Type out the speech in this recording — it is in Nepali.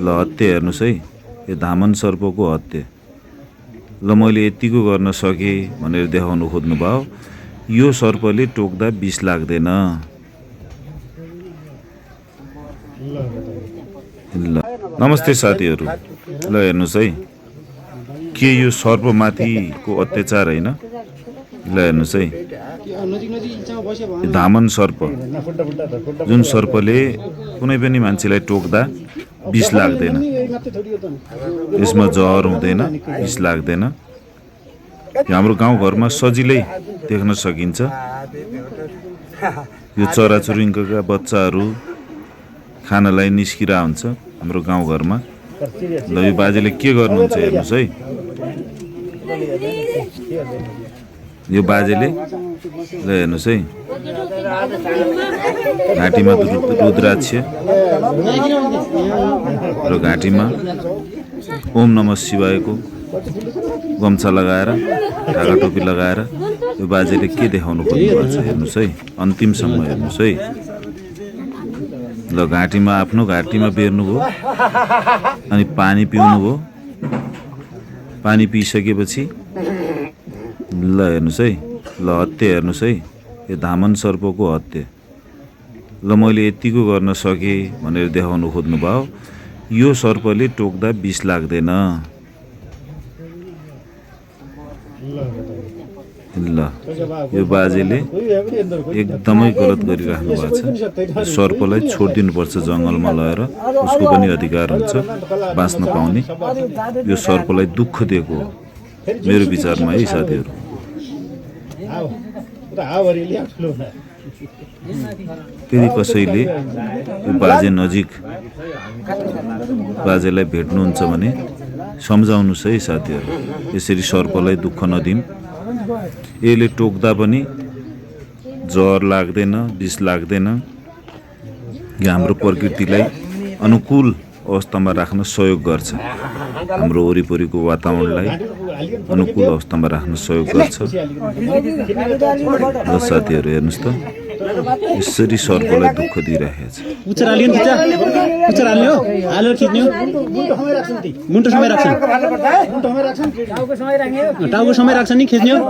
ल हत्या हेर्नुहोस् है, यो धामन सर्पको हत्या। ल मैले यतिको गर्न सकेँ भनेर देखाउनु खोज्नुभयो। यो सर्पले टोक्दा विष लाग्दैन। ल नमस्ते साथीहरू, ल हेर्नुहोस् है, के यो सर्पमाथिको अत्याचार होइन? ल हेर्नुहोस् है, धामन सर्प, जुन सर्पले कुनै पनि मान्छेलाई टोक्दा विष लाग्दैन, यसमा जहर हुँदैन, विष लाग्दैन। हाम्रो गाउँघरमा सजिलै देख्न सकिन्छ। यो चराचुरुङ्गीका बच्चाहरू खानलाई निस्किरा हुन्छ हाम्रो गाउँघरमा। ल यो बाजेले के गर्नुहुन्छ हेर्नुहोस् है, यो बाजेले ल हेर्नुहोस् है, घाँटीमा रुद्राक्ष र घाँटीमा ओम नमः शिवायको गम्छा लगाएर, ढाका टोपी लगाएर यो बाजेले के देखाउनु खोज्नुभएको छ हेर्नुहोस् है, अन्तिमसम्म हेर्नुहोस् है। ल घाँटीमा, आफ्नो घाँटीमा बेर्नुभयो अनि पानी पिउनुभयो। पानी पिइसकेपछि ल हेर्नुहोस् है, ल हत्या हेर्नुहोस् है, यो धामन सर्पको हत्या। ल मैले यतिको गर्न सकेँ भनेर देखाउनु खोज्नुभयो। यो सर्पले टोक्दा विष लाग्दैन। ल यो बाजेले एकदमै गलत गरिराख्नु भएको छ। सर्पलाई छोडिदिनुपर्छ जङ्गलमा लगेर, उसको पनि अधिकार हुन्छ बाँच्न पाउने। यो सर्पलाई दुःख दिएको हो मेरो विचारमा है साथीहरू। यदि कसैले यो बाजे नजिक बाजेलाई भेट्नुहुन्छ भने सम्झाउनुहोस् है साथीहरू, यसरी सर्पलाई दुःख नदिउँ। यसले टोक्दा पनि जहर लाग्दैन, विष लाग्दैन। यो हाम्रो प्रकृतिलाई अनुकूल अवस्थामा राख्न सहयोग गर्छ, हाम्रो वरिपरिको वातावरणलाई अनुकूल अवस्थामा राख्न सहयोग गर्छ। र साथीहरू हेर्नुहोस् त, यसरी सर्पलाई दुःख दिइरहेको छ। टाउको समय राख्छ नि खिच्ने हो।